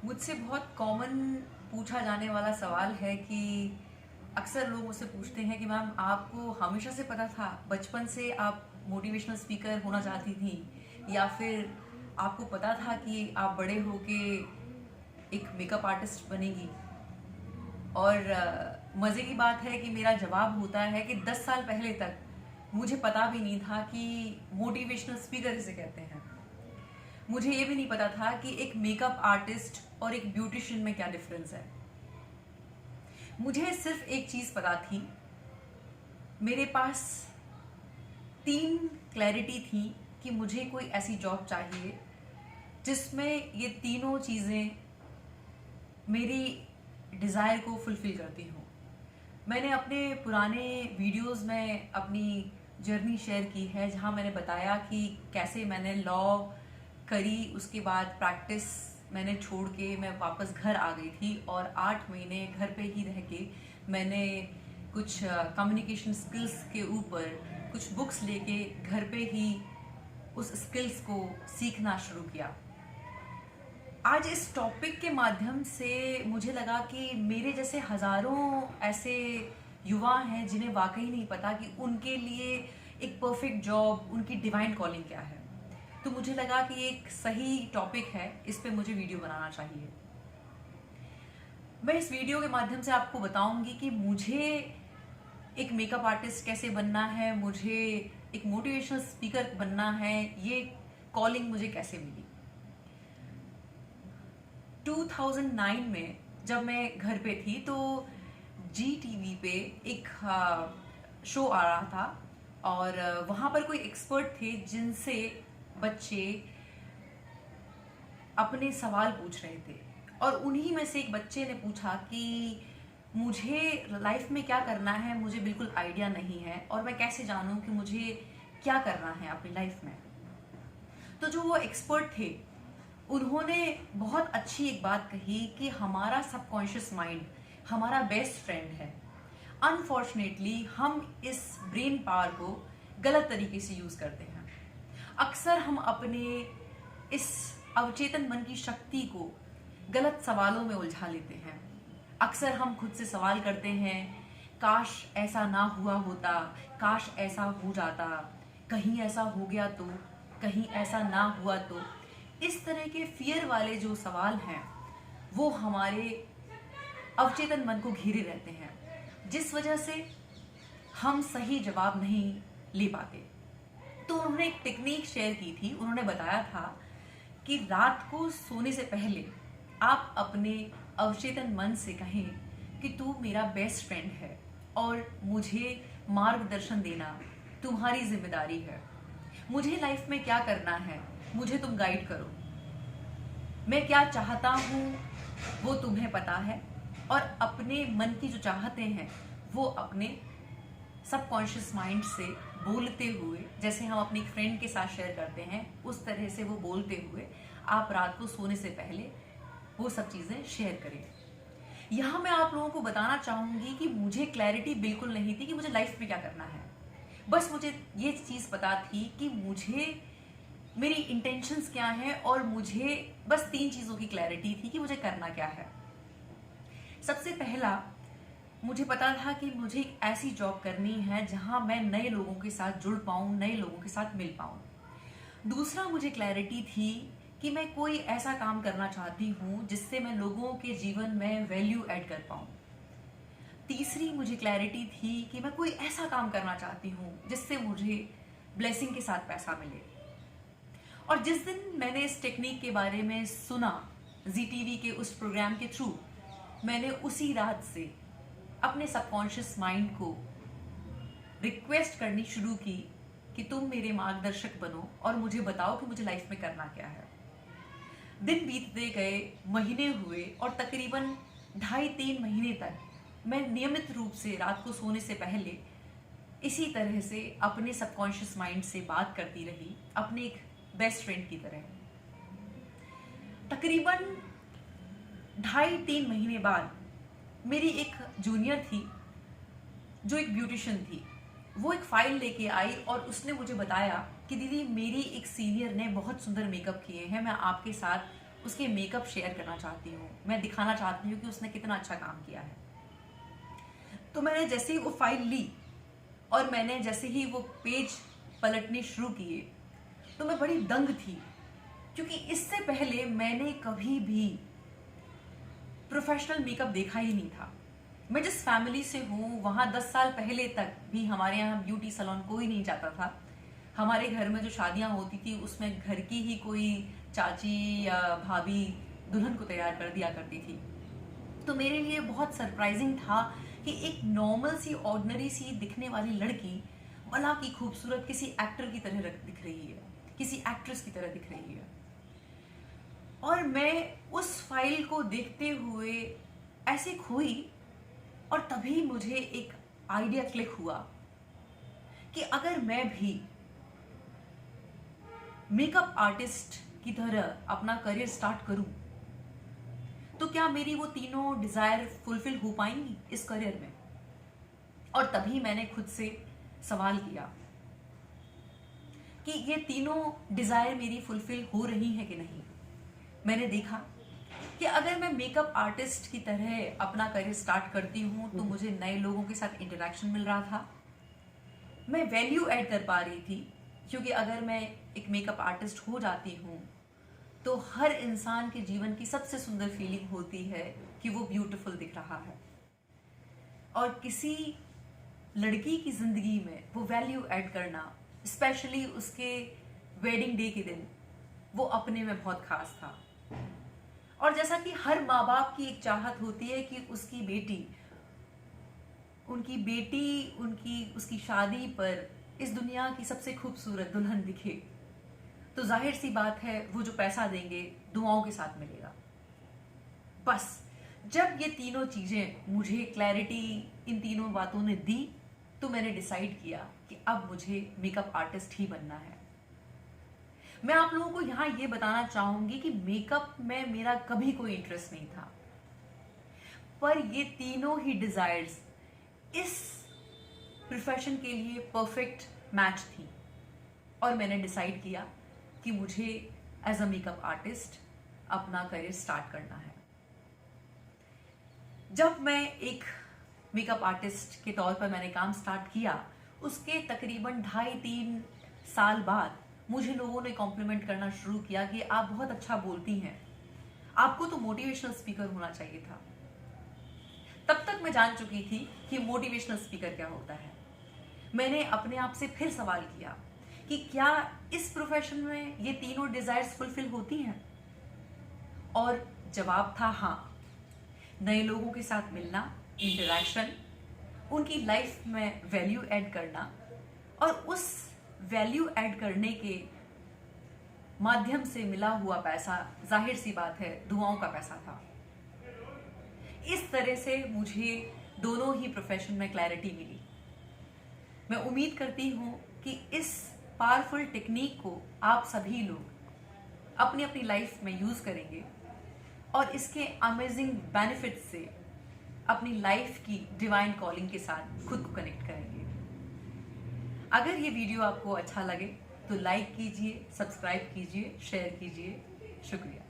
मुझसे बहुत कॉमन पूछा जाने वाला सवाल है कि अक्सर लोग मुझसे पूछते हैं कि मैम आपको हमेशा से पता था, बचपन से आप मोटिवेशनल स्पीकर होना चाहती थी या फिर आपको पता था कि आप बड़े होके एक मेकअप आर्टिस्ट बनेगी। और मज़े की बात है कि मेरा जवाब होता है कि 10 साल पहले तक मुझे पता भी नहीं था कि मोटिवेशनल स्पीकर इसे कहते हैं। मुझे ये भी नहीं पता था कि एक मेकअप आर्टिस्ट और एक ब्यूटिशियन में क्या डिफरेंस है। मुझे सिर्फ एक चीज पता थी, मेरे पास 3 क्लैरिटी थी कि मुझे कोई ऐसी जॉब चाहिए जिसमें ये तीनों चीजें मेरी डिजायर को फुलफिल करती हूँ। मैंने अपने पुराने वीडियोस में अपनी जर्नी शेयर की है, जहाँ मैंने बताया कि कैसे मैंने लॉ करी, उसके बाद प्रैक्टिस मैंने छोड़ के मैं वापस घर आ गई थी और 8 महीने घर पे ही रह के मैंने कुछ कम्युनिकेशन स्किल्स के ऊपर कुछ बुक्स लेके घर पे ही उस स्किल्स को सीखना शुरू किया। आज इस टॉपिक के माध्यम से मुझे लगा कि मेरे जैसे हजारों ऐसे युवा हैं जिन्हें वाकई नहीं पता कि उनके लिए एक परफेक्ट जॉब, उनकी डिवाइन कॉलिंग क्या है। तो मुझे लगा कि एक सही टॉपिक है, इस पे मुझे वीडियो बनाना चाहिए। मैं इस वीडियो के माध्यम से आपको बताऊंगी कि मुझे एक मेकअप आर्टिस्ट कैसे बनना है, मुझे एक मोटिवेशनल स्पीकर बनना है, ये कॉलिंग मुझे कैसे मिली। 2009 में जब मैं घर पे थी तो जी टीवी पे एक शो आ रहा था और वहाँ पर कोई एक्सपर्ट थे जिनसे बच्चे अपने सवाल पूछ रहे थे। और उन्हीं में से एक बच्चे ने पूछा कि मुझे लाइफ में क्या करना है, मुझे बिल्कुल आइडिया नहीं है और मैं कैसे जानूं कि मुझे क्या करना है अपनी लाइफ में। तो जो वो एक्सपर्ट थे उन्होंने बहुत अच्छी एक बात कही कि हमारा सबकॉन्शियस माइंड हमारा बेस्ट फ्रेंड है। अनफॉर्चुनेटली हम इस ब्रेन पावर को गलत तरीके से यूज करते हैं। अक्सर हम अपने इस अवचेतन मन की शक्ति को गलत सवालों में उलझा लेते हैं। अक्सर हम खुद से सवाल करते हैं, काश ऐसा ना हुआ होता, काश ऐसा हो जाता, कहीं ऐसा हो गया तो, कहीं ऐसा ना हुआ तो। इस तरह के फियर वाले जो सवाल हैं वो हमारे अवचेतन मन को घेरे रहते हैं, जिस वजह से हम सही जवाब नहीं ले पाते। तो उन्होंने एक टेक्निक शेयर की थी। उन्होंने बताया था कि रात को सोने से पहले आप अपने अवचेतन मन से कहें कि तू मेरा बेस्ट फ्रेंड है और मुझे मार्गदर्शन देना तुम्हारी जिम्मेदारी है। मुझे लाइफ में क्या करना है मुझे तुम गाइड करो। मैं क्या चाहता हूँ वो तुम्हें पता है और अपने मन की जो चाहते हैं वो अपने सबकॉन्शियस माइंड से बोलते हुए, जैसे हम अपनी फ्रेंड के साथ शेयर करते हैं उस तरह से वो बोलते हुए आप रात को सोने से पहले वो सब चीजें शेयर करें। यहाँ मैं आप लोगों को बताना चाहूंगी कि मुझे क्लैरिटी बिल्कुल नहीं थी कि मुझे लाइफ में क्या करना है। बस मुझे ये चीज पता थी कि मुझे मेरी इंटेंशंस क्या हैं और मुझे बस 3 चीजों की क्लैरिटी थी कि मुझे करना क्या है। सबसे पहला, मुझे पता था कि मुझे एक ऐसी जॉब करनी है जहां मैं नए लोगों के साथ जुड़ पाऊं, नए लोगों के साथ मिल पाऊं। दूसरा, मुझे क्लैरिटी थी कि मैं कोई ऐसा काम करना चाहती हूं जिससे मैं लोगों के जीवन में वैल्यू ऐड कर पाऊं। तीसरी, मुझे क्लैरिटी थी कि मैं कोई ऐसा काम करना चाहती हूं जिससे मुझे ब्लेसिंग के साथ पैसा मिले। और जिस दिन मैंने इस टेक्निक के बारे में सुना जी टीवी के उस प्रोग्राम के थ्रू, मैंने उसी रात से अपने सबकॉन्शियस माइंड को रिक्वेस्ट करनी शुरू की कि तुम मेरे मार्गदर्शक बनो और मुझे बताओ कि मुझे लाइफ में करना क्या है। दिन बीतते गए, महीने हुए और तकरीबन 2.5-3 महीने तक मैं नियमित रूप से रात को सोने से पहले इसी तरह से अपने सबकॉन्शियस माइंड से बात करती रही, अपने एक बेस्ट फ्रेंड की तरह। तकरीबन 2.5-3 महीने बाद मेरी एक जूनियर थी जो एक ब्यूटिशियन थी, वो एक फाइल लेके आई और उसने मुझे बताया कि दीदी मेरी एक सीनियर ने बहुत सुंदर मेकअप किए हैं, मैं आपके साथ उसके मेकअप शेयर करना चाहती हूँ, मैं दिखाना चाहती हूँ कि उसने कितना अच्छा काम किया है। तो मैंने जैसे ही वो फाइल ली और मैंने जैसे ही वो पेज पलटने शुरू किए तो मैं बड़ी दंग थी, क्योंकि इससे पहले मैंने कभी भी प्रोफेशनल मेकअप देखा ही नहीं था। मैं जिस फैमिली से हूँ वहाँ 10 साल पहले तक भी हमारे यहाँ ब्यूटी सैलून कोई नहीं जाता था। हमारे घर में जो शादियाँ होती थी उसमें घर की ही कोई चाची या भाभी दुल्हन को तैयार कर दिया करती थी। तो मेरे लिए बहुत सरप्राइजिंग था कि एक नॉर्मल सी ऑर्डिनरी सी दिखने वाली लड़की भला की खूबसूरत किसी एक्टर की तरह दिख रही है, किसी एक्ट्रेस की तरह दिख रही है। और मैं उस फाइल को देखते हुए ऐसे खोई, और तभी मुझे एक आइडिया क्लिक हुआ कि अगर मैं भी मेकअप आर्टिस्ट की तरह अपना करियर स्टार्ट करूं तो क्या मेरी वो तीनों डिजायर फुलफिल हो पाएंगी इस करियर में। और तभी मैंने खुद से सवाल किया कि ये तीनों डिजायर मेरी फुलफिल हो रही है कि नहीं। मैंने देखा कि अगर मैं मेकअप आर्टिस्ट की तरह अपना करियर स्टार्ट करती हूँ तो मुझे नए लोगों के साथ इंटरेक्शन मिल रहा था, मैं वैल्यू ऐड कर पा रही थी, क्योंकि अगर मैं एक मेकअप आर्टिस्ट हो जाती हूँ तो हर इंसान के जीवन की सबसे सुंदर फीलिंग होती है कि वो ब्यूटीफुल दिख रहा है। और किसी लड़की की जिंदगी में वो वैल्यू ऐड करना, स्पेशली उसके वेडिंग डे के दिन, वो अपने में बहुत खास था। और जैसा कि हर माँ बाप की एक चाहत होती है कि उसकी बेटी उसकी शादी पर इस दुनिया की सबसे खूबसूरत दुल्हन दिखे, तो जाहिर सी बात है वो जो पैसा देंगे दुआओं के साथ मिलेगा। बस जब ये तीनों चीजें मुझे क्लैरिटी इन तीनों बातों ने दी तो मैंने डिसाइड किया कि अब मुझे मेकअप आर्टिस्ट ही बनना है। मैं आप लोगों को यहाँ ये बताना चाहूंगी कि मेकअप में मेरा कभी कोई इंटरेस्ट नहीं था, पर ये तीनों ही डिजायर्स इस प्रोफेशन के लिए परफेक्ट मैच थी। और मैंने डिसाइड किया कि मुझे एज अ मेकअप आर्टिस्ट अपना करियर स्टार्ट करना है। जब मैं एक मेकअप आर्टिस्ट के तौर पर मैंने काम स्टार्ट किया, उसके तकरीबन 2.5-3 साल बाद मुझे लोगों ने कॉम्प्लीमेंट करना शुरू किया कि आप बहुत अच्छा बोलती हैं, आपको तो मोटिवेशनल स्पीकर होना चाहिए था। तब तक मैं जान चुकी थी कि मोटिवेशनल स्पीकर क्या होता है। मैंने अपने आप से फिर सवाल किया कि क्या इस प्रोफेशन में ये तीनों डिजायर्स फुलफिल होती हैं, और जवाब था हाँ। नए लोगों के साथ मिलना, इंटरेक्शन, उनकी लाइफ में वैल्यू ऐड करना, और उस वैल्यू ऐड करने के माध्यम से मिला हुआ पैसा जाहिर सी बात है दुआओं का पैसा था। इस तरह से मुझे दोनों ही प्रोफेशन में क्लैरिटी मिली। मैं उम्मीद करती हूं कि इस पावरफुल टेक्निक को आप सभी लोग अपनी अपनी लाइफ में यूज करेंगे और इसके अमेजिंग बेनिफिट्स से अपनी लाइफ की डिवाइन कॉलिंग के साथ खुद को कनेक्ट करेंगे। अगर ये वीडियो आपको अच्छा लगे तो लाइक कीजिए, सब्सक्राइब कीजिए, शेयर कीजिए। शुक्रिया।